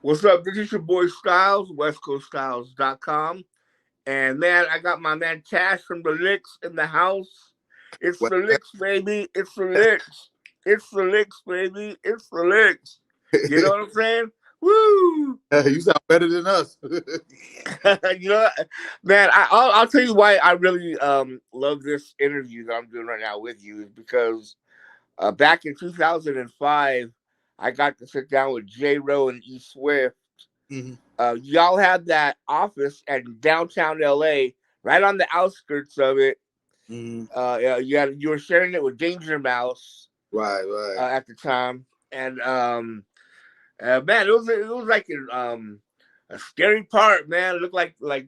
What's up? This is your boy Styles, WestCoastStyles.com. And man, I got my man Tash from the Licks in the house. It's Well, the Licks, baby. It's the Licks. It's the Licks, baby. It's the Licks. You know what I'm saying? Woo! you sound better than us. you know, man, I'll tell you why I really love this interview that I'm doing right now with you is because back in 2005, I got to sit down with J. Rowe and E. Swift. Mhm. Y'all had that office in downtown LA, right on the outskirts of it. Mhm. You were sharing it with Danger Mouse Right, right. at the time, and man, it was like a scary part, man. It looked like like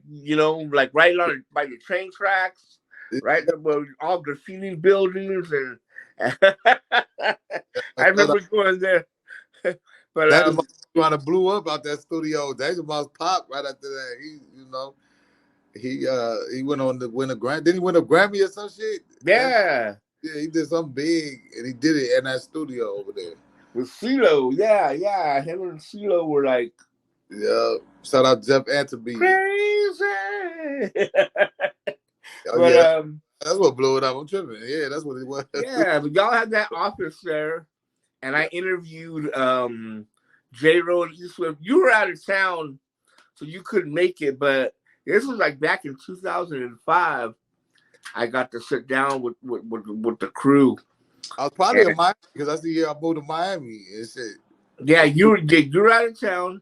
right on by the train tracks, right there were all graffiti buildings, and I Because remember going there, but Danger Mouse trying to blew up out that studio. Danger Mouse popped right after that. He went on to win a Grammy. Didn't he win a Grammy or some shit? yeah. Yeah, he did something big, and he did it in that studio over there. With CeeLo, yeah. Him and CeeLo were like Yeah. Shout out Jeff Antoby. crazy. Oh but yeah, that's what blew it up. I'm tripping. Yeah, that's what it was. yeah, but y'all had that office there, and I Yeah. interviewed J. Roll and Eastwood. You were out of town, so you couldn't make it. But this was like back in 2005. I got to sit down with the crew, I was probably in and Miami because that's the year I moved to Miami and shit. yeah, you were out of town,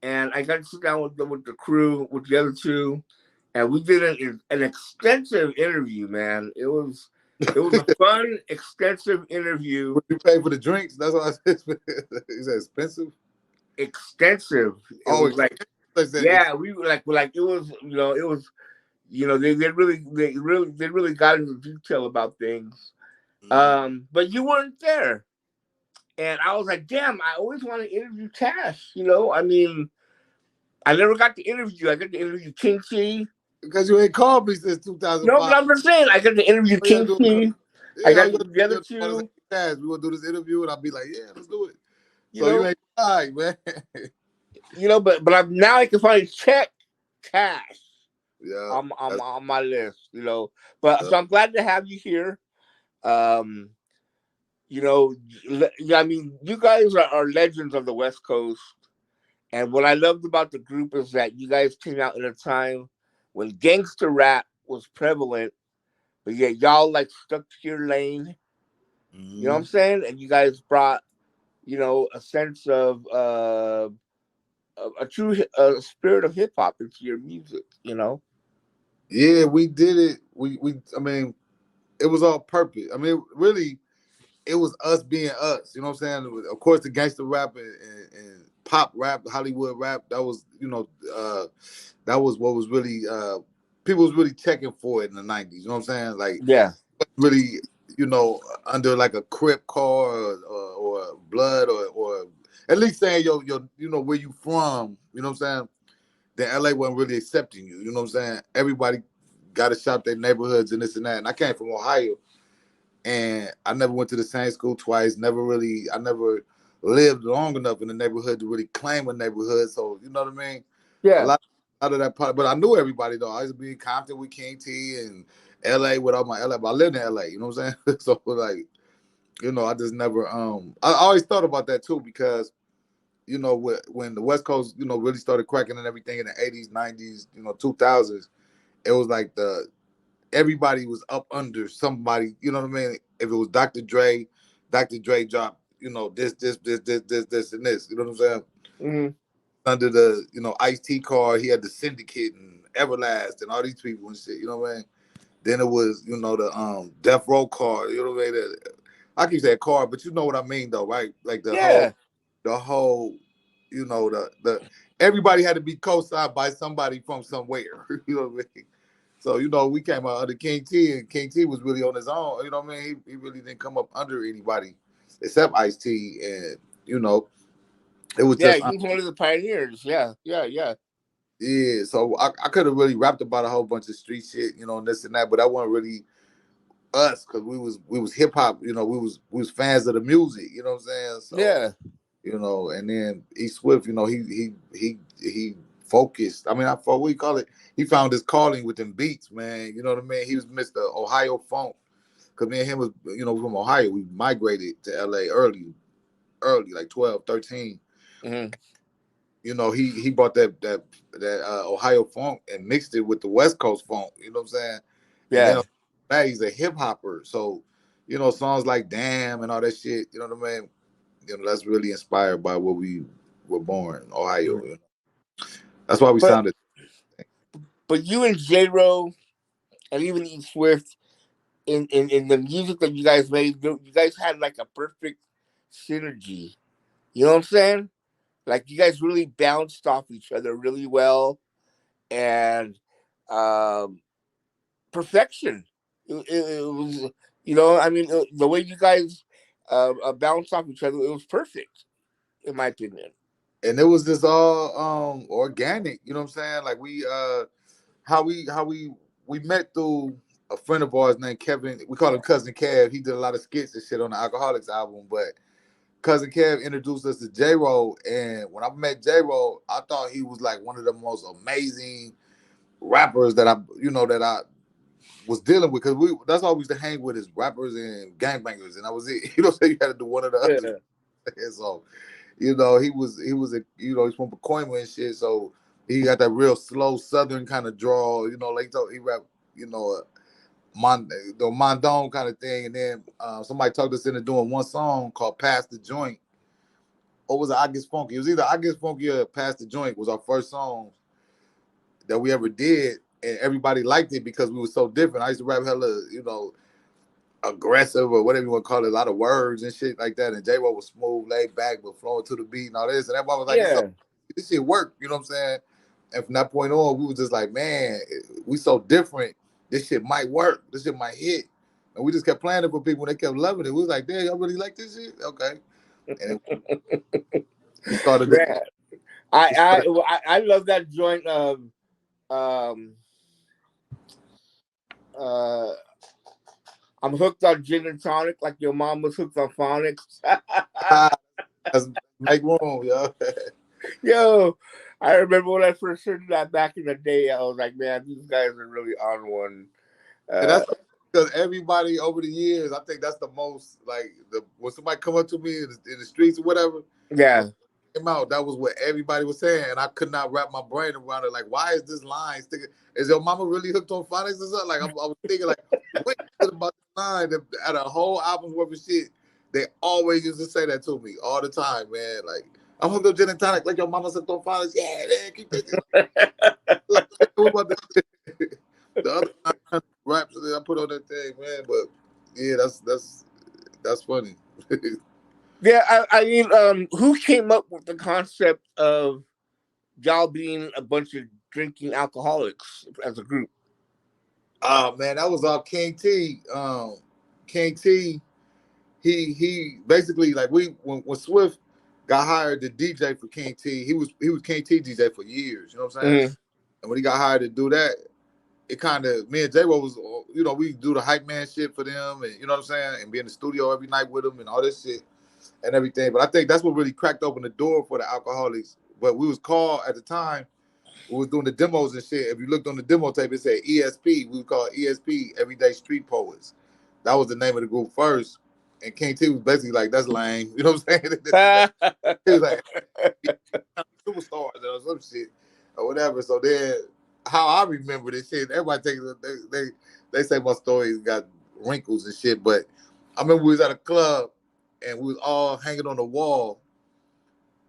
and I got to sit down with the crew with the other two, and we did an extensive interview. Man, it was a fun, extensive interview. Would you pay for the drinks? That's what I said. Is that expensive? Extensive. It Oh, was like expensive. I said yeah, we were like it was they really got into detail about things. Mhm. But you weren't there, and I was like, damn, I always want to interview Tash. I mean, I never got to interview. I got to interview King T. Because you ain't called me since No, but 2005. I'm just saying, I got to interview All you gotta King do is T. I yeah, all got you to gotta do the other do is two. say, we're gonna do this interview, and I'll be like, yeah, let's do it. You So you know, ain't tried, man. but now I can finally check Tash Yeah, on my list. But uh, so I'm glad to have you here. Um, I mean, you guys are legends of the West Coast, and what I loved about the group is that you guys came out in a time when gangster rap was prevalent, but yet y'all like stuck to your lane. You know what I'm mhm. saying? And you guys brought a sense of a true spirit of hip hop into your music. Yeah, we did it. I mean, it was all purpose. I mean, really, it was us being us. You know what I'm saying? Of course, the gangster rap and pop rap, Hollywood rap. That was what was really people was really checking for it in the '90s. You know what I'm saying? Like Yeah, really, under like a Crip car or Blood or at least saying yo, where you from. You know what I'm saying? Then LA wasn't really accepting you. You know what I'm saying? Everybody got to shop their neighborhoods and this and that. And I came from Ohio, and I never went to the same school twice. I never lived long enough in the neighborhood to really claim a neighborhood. So you know what I mean. A yeah, lot of that part, but I knew everybody though. I used to be in Compton with King T and LA with all my LA. But I lived in LA. You know what I'm saying? So like, I just never. I always thought about that too because when the West Coast really started cracking and everything in the '80s, '90s, 2000s, it was like the everybody was up under somebody, you know what I mean? If it was Dr. Dre dropped, this, and this, you know what I'm saying? hmm Under the, Ice T car, he had the Syndicate and Everlast and all these people and shit, you know what I mean? Then it was, the Death Row car, you know what I mean? I keep saying car, but you know what I mean though, right? Like yeah, the whole, the everybody had to be co-signed by somebody from somewhere, you know what I mean? So, we came out under King T, and King T was really on his own. You know what I mean? He really didn't come up under anybody except Ice T. And, you know, it was yeah. just, You was one of the pioneers. Yeah, yeah, yeah. yeah. So I could have really rapped about a whole bunch of street shit, and this and that, but that wasn't really us because we was hip hop, we was fans of the music, you know what I'm saying? So, Yeah. you know, and then E Swift, you know, he focused. I mean, I what we call it. He found his calling with them beats, man. You know what I mean? He was Mr. Ohio Funk. Cause me and him was, you know, from Ohio. We migrated to LA early, like 12, 13. Hmm. You know, he brought that Ohio funk and mixed it with the West Coast funk. You know what I'm saying? And then Yeah. now he's a hip hopper. So, you know, songs like "Damn" and all that shit. You know what I mean? You know, that's really inspired by where we were born, Ohio. You know? That's why we But sounded. you and J Ro and even E Swift in the music that you guys made, you guys had like a perfect synergy. You know what I'm saying? Like you guys really bounced off each other really well, and um, perfection. It was, I mean, the way you guys bounced off each other, it was perfect, in my opinion. And it was just all organic. You know what I'm saying? Like how we met through a friend of ours named Kevin. We call him Cousin Kev. He did a lot of skits and shit on the Alcoholics album, but Cousin Kev introduced us to J Roll, and when I met J Roll, I thought he was like one of the most amazing rappers that I was dealing with, because that's all we used to hang with is rappers and gangbangers, and that was it. You know, so you had to do one or the other. Yeah, And so, you know, he's from Pacoima and shit, so he got that real slow Southern kind of drawl. You know, like he rap, you know, the Mondone kind of thing, and then somebody talked us into doing one song called "Pass the Joint." Or was it I Guess Funky? It was either I Guess Funky or Pass the Joint was our first song that we ever did. And everybody liked it because we were so different. I used to rap hella, you know, aggressive or whatever you want to call it, a lot of words and shit like that. And J-Wo was smooth, laid back, but flowing to the beat and all this. And everybody was like, yeah. this shit worked, you know what I'm saying? And from that point on, we was just like, man, we so different. This shit might work. This shit might hit. And we just kept playing it for people and they kept loving it. We was like, damn, y'all really like this shit? Okay. And then we started it. Man, We started I love that joint of um uh I'm hooked on gin and tonic like your mom was hooked on phonics. Let's make room, yo. Yo, I remember when I first heard that back in the day. I was like, man, these guys are really on one. And Uh, that's because everybody over the years, I think that's the most like when somebody come up to me in the streets or whatever, yeah, came out, that was what everybody was saying, and I could not wrap my brain around it. Like, why is this line sticking? Is your mama really hooked on phonics or something? Like, I was thinking, like, what is it about this line that out of a whole album's worth of shit? They always used to say that to me all the time, man. Like, I'm hooked on gin and tonic, like your mama hooked on phonics. Yeah, man, keep that. Like, what about the other raps that I put on that thing, man? But yeah, that's funny. yeah. I mean, who came up with the concept of y'all being a bunch of drinking alcoholics as a group? Oh man, that was all King T. King T. He basically like when Swift got hired to DJ for King T, he was King T DJ for years. You know what I'm saying? Hmm. And when he got hired to do that, it kind of me and J-Wo was, you know, we do the hype man shit for them, and you know what I'm saying, and be in the studio every night with them and all this shit and everything. But I think that's what really cracked open the door for the alcoholics. But we was called at the time, we was doing the demos and shit. If you looked on the demo tape, it said ESP. We would call it ESP, Everyday Street Poets. That was the name of the group first. And King T was basically like, that's lame. You know what I'm saying? This is that. He was like, superstars or some shit or whatever. So then, how I remember this shit, everybody takes they say my stories got wrinkles and shit, but I remember we was at a club and we was all hanging on the wall,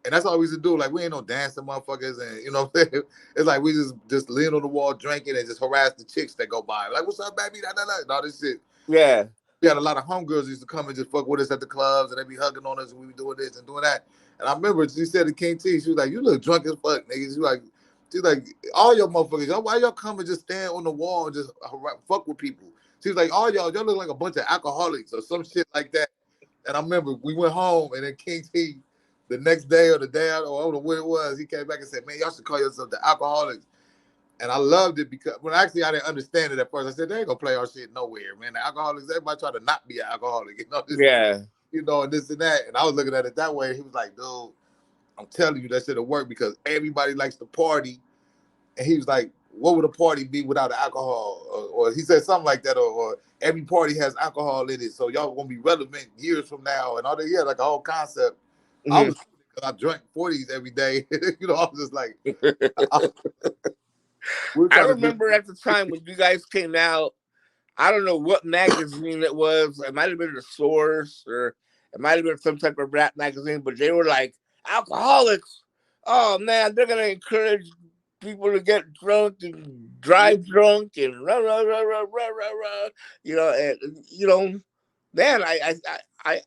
and that's all we used to do. Like we ain't no dancing motherfuckers, and you know what I'm saying? It's like we just lean on the wall drinking and just harass the chicks that go by. Like, what's up, baby? Da, da, da. And all this shit. Yeah. We had a lot of homegirls used to come and just fuck with us at the clubs, and they be hugging on us, and we be doing this and doing that. And I remember she said to King T, she was like, "You look drunk as fuck, niggas." She's like, all y'all motherfuckers, y'all, why y'all come and just stand on the wall and just fuck with people? She was like, all y'all look like a bunch of alcoholics or some shit like that. And I remember we went home, and then King T, the next day or the day after, or I don't know when it was, he came back and said, "Man, y'all should call yourself the alcoholics." And I loved it because, well, actually, I didn't understand it at first. I said, they ain't gonna play our shit nowhere, man. The alcoholics, everybody try to not be an alcoholic. You know, Yeah. you know, and this and that. And I was looking at it that way. He was like, dude, I'm telling you, that shit'll work because everybody likes to party. And he was like, what would a party be without alcohol? Or he said something like that, or every party has alcohol in it, so y'all gonna be relevant years from now. And all that, yeah, like a whole concept. I Mhm. was, because I drank 40s every day. You know, I was just like, I, we're I trying to just, remember at the time when you guys came out. I don't know what magazine it was. It might have been the Source, or it might have been some type of rap magazine. But they were like, alcoholics. Oh man, they're gonna encourage people to get drunk and drive drunk and rah rah rah rah rah rah rah. And man, I I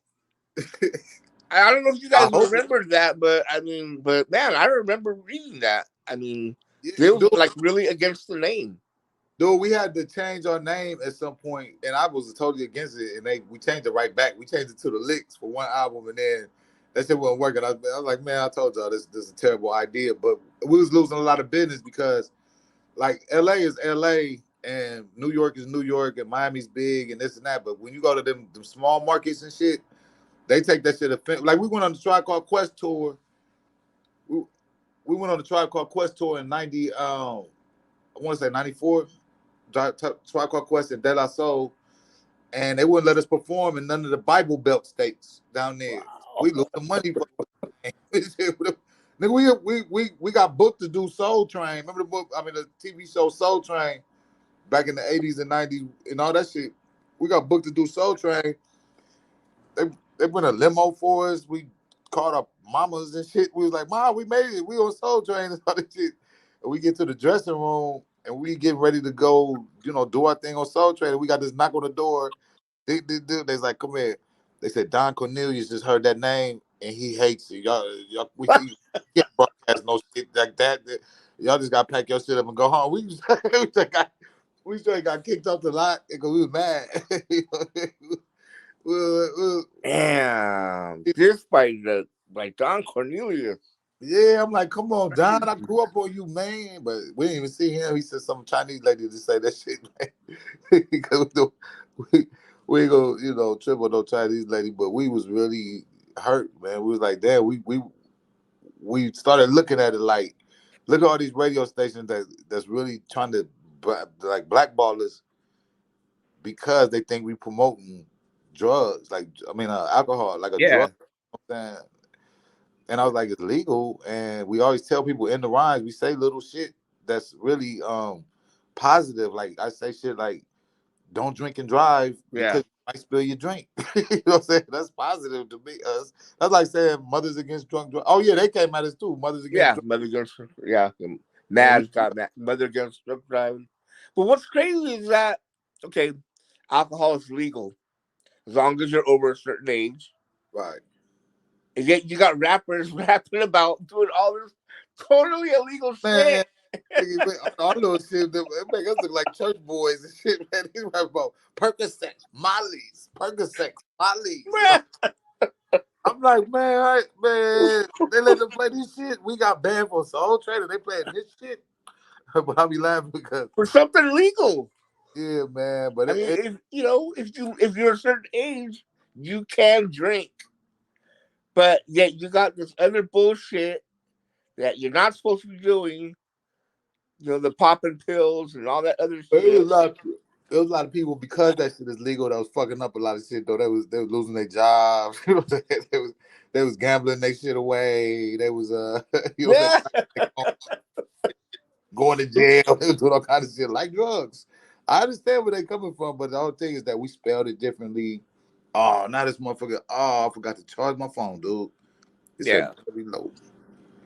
don't know if you I guys hope it. remember that, but I mean, but man, I remember reading that. I mean, Yeah, they was dude, like really against the name. dude, we had to change our name at some point, and I was totally against it. And we changed it right back. We changed it to the Licks for one album, and then that shit wasn't working. I was like, man, I told y'all this is a terrible idea. But we was losing a lot of business because like LA is LA and New York is New York and Miami's big and this and that. But when you go to them small markets and shit, they take that shit offensive. Like we went on the Tribe Called Quest tour. We, we went on the Tribe Called Quest tour in 90. I want to say 94. Tribe Called Quest and De La Soul, and they wouldn't let us perform in none of the Bible Belt states down there. We lose the money for nigga. We got booked to do Soul Train. Remember the book? I mean the TV show Soul Train back in the 80s and 90s and all that shit. We got booked to do Soul Train. They they put a limo for us. We called our mamas and shit. We was like, Mom, we made it. We on Soul Train and all that shit. And we get to the dressing room and we getting ready to go, do our thing on Soul Train. And we got this knock on the door. They's like, come here. They said Don Cornelius just heard that name and he hates it. Y'all we can't broadcast no shit like that. Y'all just gotta pack your shit up and go home. We just got kicked off the lot because we was mad. we, Damn, this by Don Cornelius. Yeah, I'm like, come on, Don. I grew up on you, man. But we didn't even see him. He said some Chinese lady to say that shit, man. Because we, we ain't gonna, trip on no Chinese lady. But we was really hurt, man. We was like, damn, we started looking at it like, look at all these radio stations that's really trying to like blackball us because they think we promoting drugs, like alcohol, like a drug. Yeah, You know what I'm saying? And I was like, it's legal. And we always tell people in the rhymes, we say little shit that's really positive. Like I say shit like, don't drink and drive because yeah, you might spill your drink. You know what I'm saying? That's positive to me. That's like saying Mothers Against Drunk Driving. Oh yeah, they came at us too. Mothers Against yeah. Drunk. Mother against yeah. And we Mad got mad. Mother against drunk driving. But what's crazy is that okay, alcohol is legal as long as you're over a certain age. right. And yet you got rappers rapping about doing all this totally illegal Man, shit. nigga, man, all little shit that it make us look like church boys and shit, man. He's right about Percocet, Molly's, Percocet, Molly's. Man, I'm like, man, they let them play this shit. We got banned for Soul Train and they playing this shit. But I be laughing because, for something legal. yeah, man. But I mean, it if you're a certain age, you can drink. But yet you got this other bullshit that you're not supposed to be doing. The popping pills and all that other it was shit. a lot. There was a lot of people because that shit is legal that was fucking up a lot of shit though. They was losing their jobs. You know what I'm saying? They was gambling their shit away. They was you know what Yeah, I'm saying, going to jail. They was doing all kind of shit like drugs. I understand where they coming from, but the whole thing is that we spelled it differently. Oh, now this motherfucker. Oh, I forgot to charge my phone, dude. It said yeah. reload.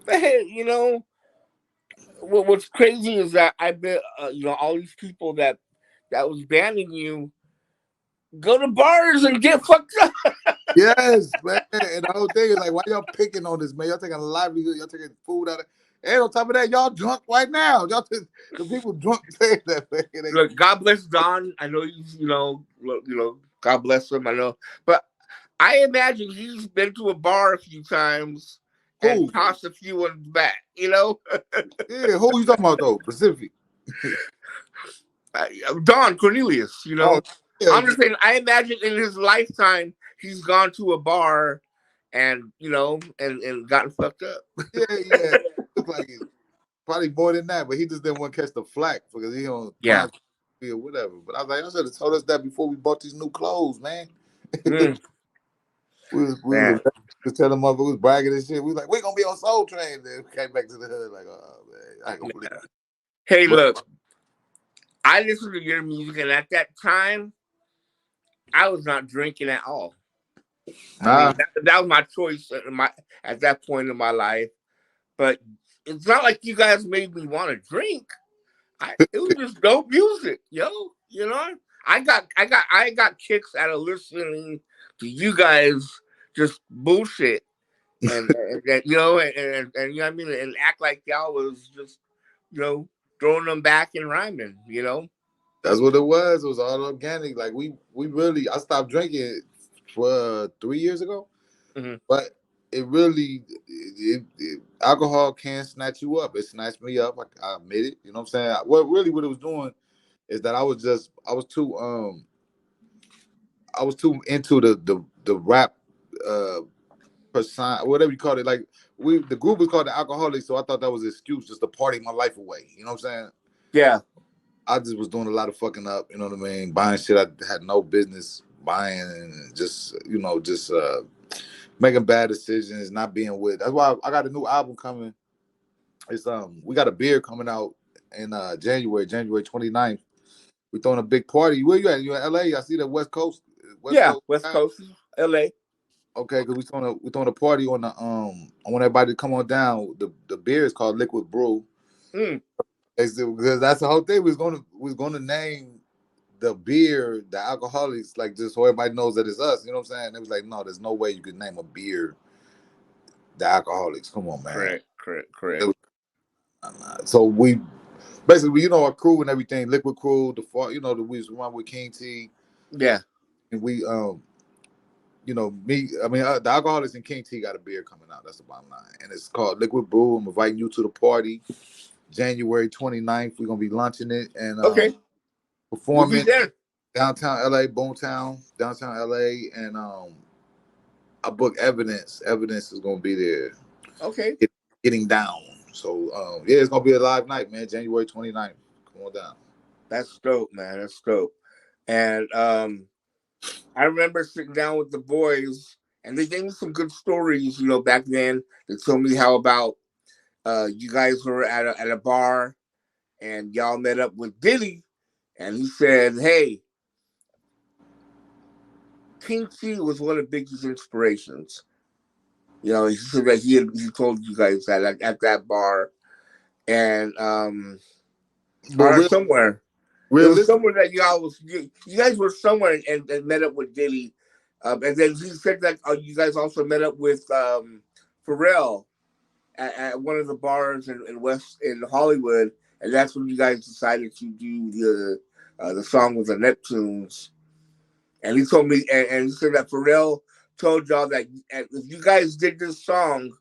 But hey, what's crazy is that I bet all these people that was banning you go to bars and get fucked up. Yes, man. And the whole thing is like, why y'all picking on this, man? Y'all taking a livelihood, y'all taking food out of. And on top of that, y'all drunk right now. The people drunk saying that, man. Look, God bless Don. I know God bless him. I know, but I imagine he's been to a bar a few times and Who? tossed a few ones back. You know, Yeah, who you talking about though? Pacific. Don Cornelius. Oh, Yeah, I'm just saying. I imagine in his lifetime he's gone to a bar, and and gotten fucked up. yeah. Look like it. Probably more than that, but he just didn't want to catch the flack because he on Yeah. prime or whatever. But I was like, I should have told us that before we bought these new clothes, man. Mm, we was man. just telling motherfuckers was bragging and shit. We was like, we gonna be on Soul Train. Then we came back to the hood like, oh man, I ain't gonna believe it. Hey, But look. I listened to your music, and at that time, I was not drinking at all. I nah, mean, that was my choice at that point in my life. But it's not like you guys made me want to drink. It was just dope music, yo. You know, I got kicks out of listening to you guys just bullshit and and you know what I mean, and act like y'all was just throwing them back and rhyming. that's what it was. It was all organic. Like we really, I stopped drinking for 3 years ago, Hmm. but it really, alcohol can snatch you up. It snatched me up. I admit it. You know what I'm saying? What it was doing is that I was too into the rap uh persona, whatever you call it. Like the group was called the Alcoholics, so I thought that was an excuse just to party my life away. You know what I'm saying? Yeah. I just was doing a lot of fucking up. You know what I mean? Buying shit I had no business buying, and just making bad decisions, not being with. That's why I got a new album coming. It's we got a beer coming out in January 29th. We throwing a big party. Where you at? You in LA? I see the West Yeah. Coast. West Coast, LA. Okay, because we throwing a party on the I want everybody to come on down. The beer is called Liquid Brew. Mm, Because that's the whole thing. We was gonna name the beer the Alcoholics, like just so everybody knows that it's us. You know what I'm saying? It was like, no, there's no way you could name a beer the Alcoholics. Come on, man. correct. Correct. It Correct. was, so we basically, our crew and everything, Liquid Crew, the we was run with King T, Yeah. and we me. I mean, the Alcoholics and King T got a beer coming out. That's the bottom line, and it's called Liquid Brew. I'm inviting you to the party, January 29th. We're gonna be launching it and Okay. We'll be performing there. downtown LA, Boomtown, downtown LA, and I book Evidence. Evidence is gonna be there, Okay. get, getting down. So yeah, it's gonna be a live night, man. January 29th. Come on down. That's dope, man. That's dope. And I remember sitting down with the boys, and they gave me some good stories. Back then they told me how about you guys were at a bar, and y'all met up with Diddy, and he said, "Hey, King T was one of Biggie's inspirations." He said that he told you guys that at that bar, and But or somewhere. It was realistic, somewhere that you guys were somewhere and met up with Diddy, and then he said that you guys also met up with Pharrell at one of the bars in Hollywood, and that's when you guys decided to do the song with the Neptunes. And he told me, and he said that Pharrell told y'all that if you guys did this song,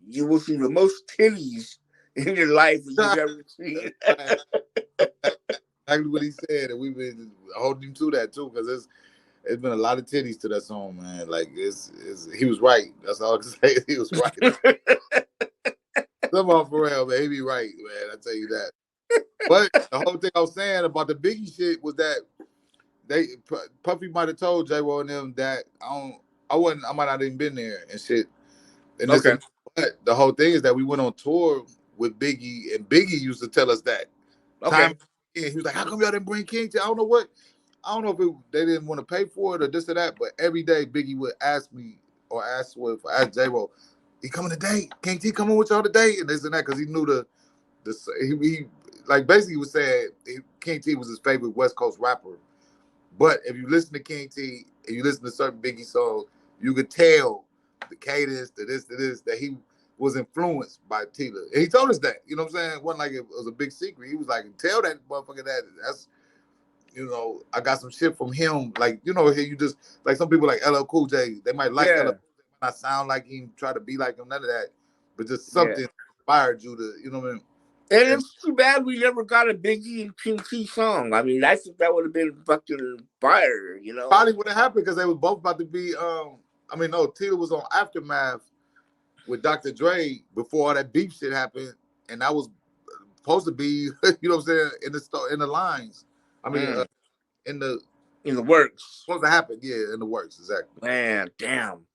you will see the most titties in your life that you've ever seen. exactly what he said, and we've been holding him to that too, because it's been a lot of titties to that song, man. Like he was right. That's all I can say. He was right. Come on, Pharrell, man. He be right, man. I tell you that. But the whole thing I was saying about the Biggie shit was that Puffy might have told J. Ro and them that I might not even been there and shit. And this Okay. and but the whole thing is that we went on tour with Biggie, and Biggie used to tell us that time Okay. and again. He was like, "How come y'all didn't bring King to?" I don't know what. I don't know if they didn't want to pay for it or this or that. But every day Biggie would ask me or ask J. Ro, "He coming today? King T coming with y'all today?" And this and that because he knew he like basically was saying King T was his favorite West Coast rapper. But if you listen to King T and you listen to certain Biggie songs, you could tell the cadence, to this, that he was influenced by Tila. And he told us that. You know what I'm saying? It wasn't like it was a big secret. He was like, tell that motherfucker that's I got some shit from him. Like, here you just like some people like LL Cool J, they might like LL Cool Yeah. J, might not sound like him, try to be like him, none of that. But just Yeah. something inspired you to, you know what I mean? And And it's too bad we never got a Biggie and King T song. I mean, I think that would have been fucking fire, you know? probably would have happened because they was both about to be. I mean, no, Tita was on Aftermath with Dr. Dre before all that beef shit happened, and that was supposed to be, you know what I'm saying, in the lines. I mean, Mm, in the in the works. supposed to happen, yeah, in the works, exactly. Man, damn.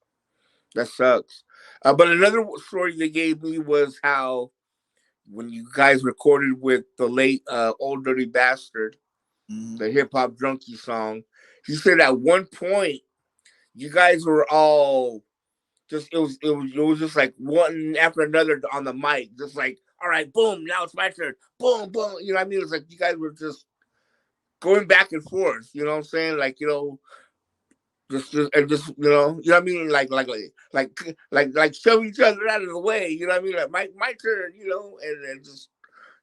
That sucks. But another story they gave me was how when you guys recorded with the late Old Dirty Bastard, Mm-hmm. the hip hop drunkie song, he said at one point you guys were all just it was just like one after another on the mic, just like all right, boom, now it's my turn, boom, boom. You know what I mean? It's like you guys were just going back and forth. You know what I'm saying? Like just and just you know what I mean? Like shove each other out of the way. You know what I mean? Like my turn. You know, and just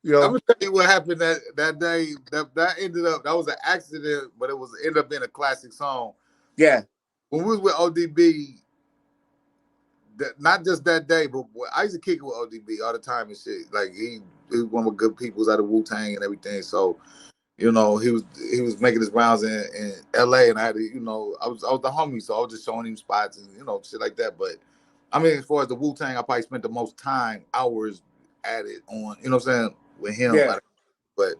you I'm know, gonna tell you what happened that day. That ended up that was an accident, but it was ended up being a classic song. yeah, When we was with ODB, not just that day, but I used to kick it with ODB all the time and shit. Like he was one of the good peoples out of Wu Tang and everything. So he was making his rounds in LA, and I had to, I was the homie, so I was just showing him spots and shit like that. But I mean, as far as the Wu Tang, I probably spent the most time hours at it on, what I'm saying, with him. yeah, But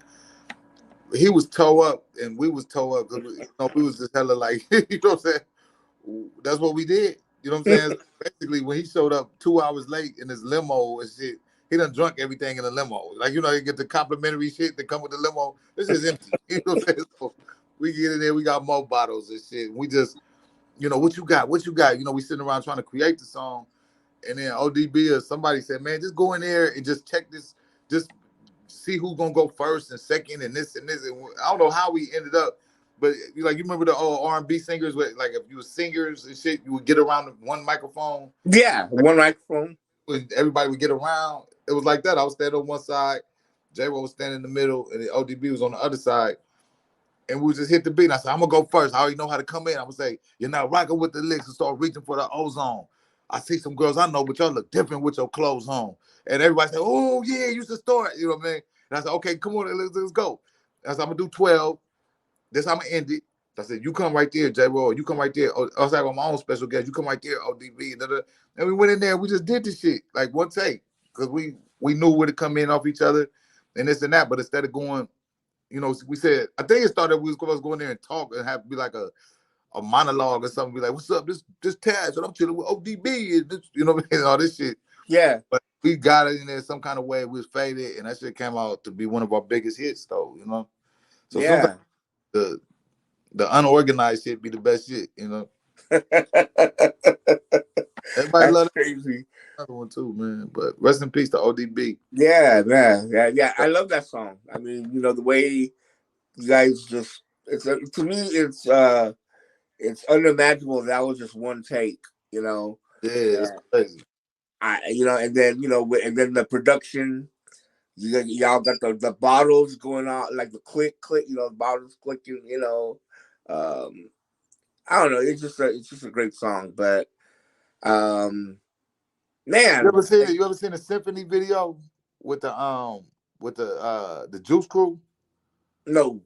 he was toe up and we was toe up because we was just hella like, what I'm saying. That's what we did. You know what I'm saying? Basically, when he showed up 2 hours late in his limo and shit, he done drunk everything in the limo. Like, you get the complimentary shit that come with the limo. This is empty. You know what I'm saying? So we get in there, we got more bottles and shit. We just, what you got? What you got? We sitting around trying to create the song. And then ODB or somebody said, man, just go in there and just check this, just see who's gonna go first and second and this and this. And I don't know how we ended up, but like you remember the old R&B singers with like if you were singers and shit, you would get around one microphone. yeah. Like, One microphone. when everybody would get around, it was like that. I was standing on one side, J-Ro was standing in the middle, and the ODB was on the other side. And we just hit the beat. And I said, I'm gonna go first. I already know how to come in. I'm gonna say, you're not rocking with the licks and start reaching for the ozone. I see some girls I know, but y'all look different with your clothes on. And everybody said, oh yeah, you should start. You know what I mean? And I said, okay, come on, let's go. I said, I'm gonna do 12. This how I'm gonna end it. I said, you come right there, J-Roll. You come right there. I was like, on my own special guest. You come right there, ODB. And we went in there. We just did this shit like one take because we knew where to come in off each other and this and that. But instead of going, we said, I think it started, we was going to go in there and talk and have to be like a monologue or something. Be like, what's up? This Tash, and I'm chilling with ODB. And this, you know what I mean? All this shit. Yeah, But we got it in there some kind of way. We was faded, and that shit came out to be one of our biggest hits, though. So sometimes yeah. the unorganized shit be the best shit. Everybody That's love crazy. another one too, man. But rest in peace to ODB. Yeah, man. Yeah, yeah. I love that song. I mean, the way you guys just to me it's unimaginable that was just one take, Yeah, it's and crazy. and then and then the production. Y'all got the bottles going on, like the click, the bottles clicking. Um, I don't know. It's just a great song, but um, You ever man, seen you ever seen a symphony video with the Juice Crew? no.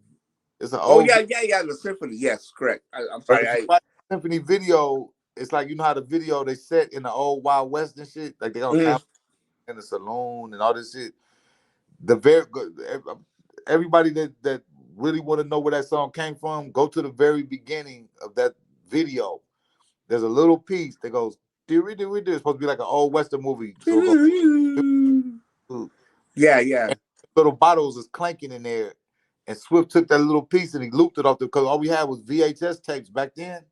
It's an Oh old yeah, yeah, yeah. The symphony. Yes, correct. I'm like sorry. if you watch the symphony video, it's like how the video they set in the old Wild West and shit. Like they on Mhm. camera in the saloon and all this shit. The very good everybody that really want to know where that song came from, go to the very beginning of that video. There's a little piece that goes doo doo doo. It's supposed to be like an old western movie. So it goes Yeah, yeah, and little bottles is clanking in there. And Swift took that little piece and he looped it off because all we had was VHS tapes back then. So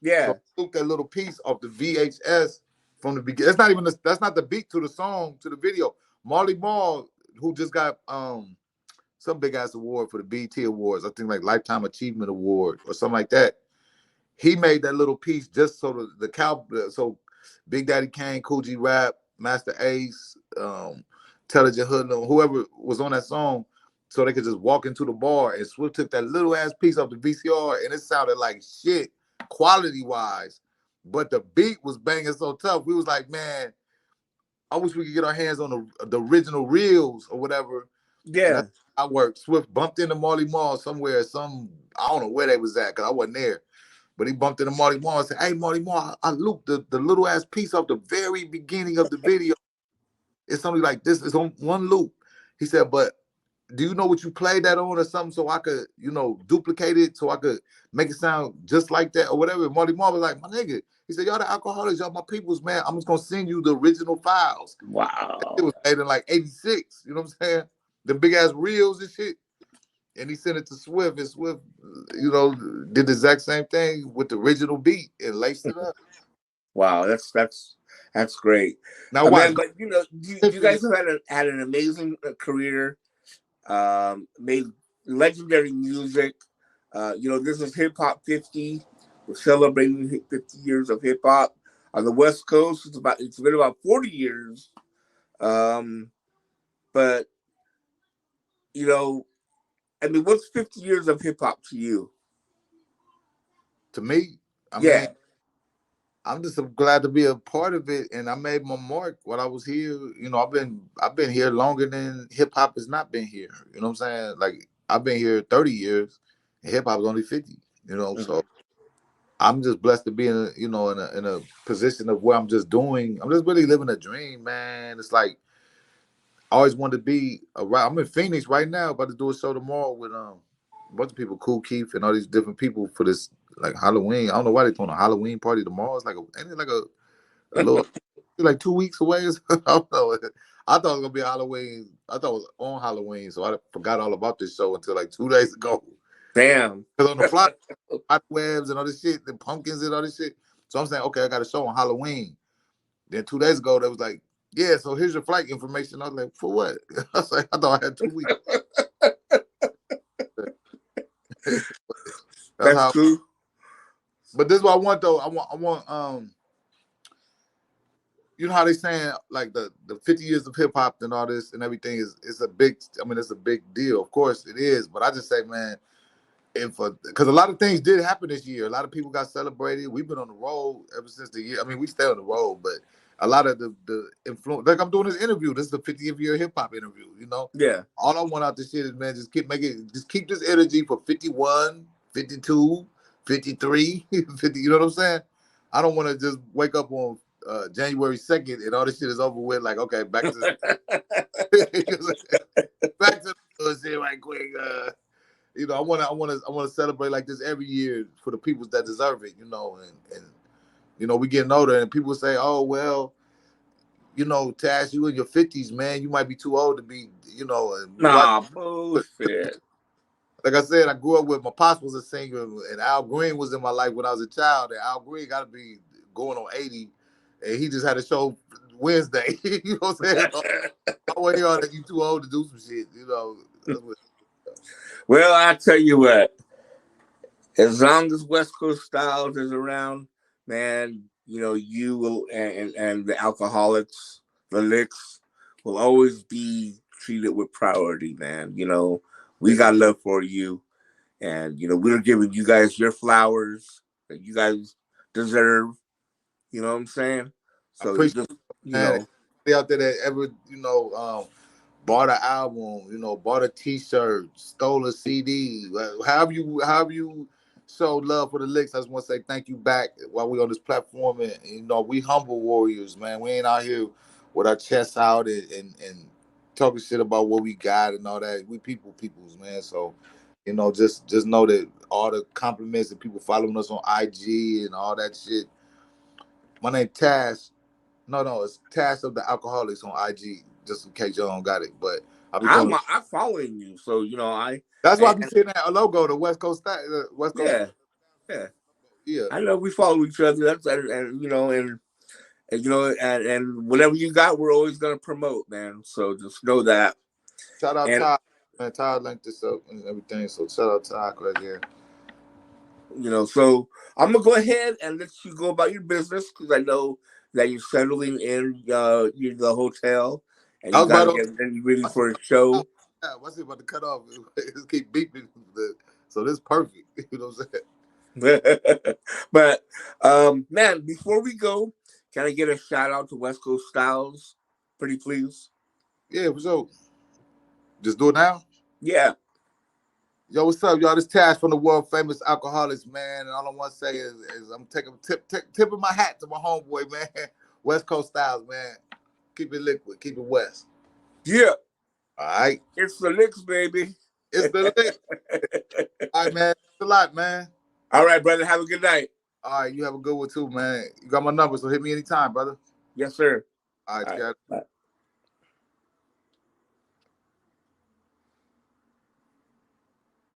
yeah, he looped that little piece off the VHS from the beginning. That's not the beat to the song to the video. Marley Marl, who just got some big ass award for the BET Awards, I think like Lifetime Achievement Award or something like that. He made that little piece just so so Big Daddy Kane, Cool G Rap, Master Ace, Intelligent Hoodlum, whoever was on that song, so they could just walk into the bar. And Swift took that little ass piece off the VCR, and it sounded like shit, quality wise, but the beat was banging so tough. We was like, man, I wish we could get our hands on the original reels or whatever. And Yeah. that's how I worked. Swift bumped into Marley Marl somewhere, I don't know where they was at because I wasn't there. But he bumped into Marley Marl and said, "Hey, Marley Marl, I looped the little ass piece off the very beginning of the video. It's something like this. It's on one loop." He said, "But do you know what you played that on or something so I could, duplicate it so I could make it sound just like that or whatever?" Marty Marl was like, "My nigga," he said, "Y'all the alcoholics, y'all my peoples, man. I'm just gonna send you the original files." It Wow. was made in like '86, you know what I'm saying? The big ass reels and shit. And he sent it to Swift, and Swift, did the exact same thing with the original beat and laced it up. Wow. That's great. Now watch, Man, but you Memphis, guys have had an amazing career. Made legendary music. This is Hip Hop 50. We're celebrating 50 years of hip hop on the West Coast. It's been about 40 years. Um, but you know, I mean, what's 50 years of hip hop to you? to me, I mean, Yeah. I'm just glad to be a part of it, and I made my mark while I was here. I've been here longer than hip hop has not been here. You know what I'm saying? Like I've been here 30 years, and hip hop is only 50. So Mhm. I'm just blessed to be in a position of where I'm just doing. I'm just really living a dream, man. It's like I always wanted to be around. I'm in Phoenix right now, about to do a show tomorrow with a bunch of people, Cool Keith and all these different people for this like Halloween. I don't know why they're throwing a Halloween party tomorrow. It's like ain't it like a little like 2 weeks away. I don't know. I thought it was gonna be Halloween. I thought it was on Halloween, so I forgot all about this show until like 2 days ago. Damn. Because on the fly, hot webs and all this shit, the pumpkins and all this shit. So I'm saying, okay, I got a show on Halloween. Then 2 days ago, they was like, yeah, so here's your flight information. I was like, for what? I was like, I thought I had 2 weeks. That's That's how. true. But this is what I want though. I want you know how they saying like the 50 years of hip hop and all this and everything is a big. I mean, it's a big deal. Of course it is. But I just say, man, if because a lot of things did happen this year. A lot of people got celebrated. We've been on the road ever since the year. I mean, we stay on the road, but a lot of the influence. Like I'm doing this interview. This is the 50th year hip hop interview. Yeah. All I want out this shit is, man, just keep this energy for 51, 52, 53, 50. You know what I'm saying? I don't want to just wake up on January 2nd and all this shit is over with. Like, okay, back to back to the shit right quick. I want to celebrate like this every year for the people that deserve it. We getting older, and people say, "Oh well, Tash, you in your 50s, man. You might be too old to be, and what." Nah, bullshit. Like I said, I grew up with my pops was a singer, and Al Green was in my life when I was a child. And Al Green got to be going on 80, and he just had a show Wednesday. You know what I'm saying? I want to hear that you too old to do some shit. That's what. Well, I tell you what, as long as West Coast Styles is around, man, you will and the alcoholics, the licks, will always be treated with priority, man. We Yeah, got love for you, and we're giving you guys your flowers that you guys deserve. You know what I'm saying? I So you appreciate just, it, man. Everybody out there that ever bought an album, bought a T-shirt, stole a CD. However you showed love for the licks, I just want to say thank you back while we on this platform. And we humble warriors, man. We ain't out here with our chests out and talking shit about what we got and all that. We peoples, man. So just know that all the compliments and people following us on IG and all that shit. My name Tash. No, it's Tash of the Alcoholics on IG. Just in case y'all don't got it, but I be doing. I'm following you, so I That's why I be and seeing that logo, the West Coast, West Coast. yeah, yeah. Yeah. I know we follow each other. That's and and whatever you got, we're always gonna promote, man. So just know that. Shout out And Todd, man. Todd linked this up and everything. So shout out Todd right there. so I'm gonna go ahead and let you go about your business because I know that you're settling in the hotel and I you was got about to to. get ready for a show. What's it about to cut off? Just keep beeping. So this is perfect. You know what I'm saying? But man, before we go, can I get a shout out to West Coast Styles? Pretty please. Yeah, for sure. Just do it now. Yeah. Yo, what's up, y'all? This Tash from the world famous Alcoholics, man. And all I want to say is I'm taking tipping my hat to my homeboy, man. West Coast Styles, man. Keep it liquid, keep it west. Yeah. All right. It's the licks, baby. It's the lick. All right, man. Thanks a lot, man. All right, brother. Have a good night. All right, you have a good one too, man. You got my number, so hit me anytime, brother. Yes, sir. All right, All right. Scott. Bye.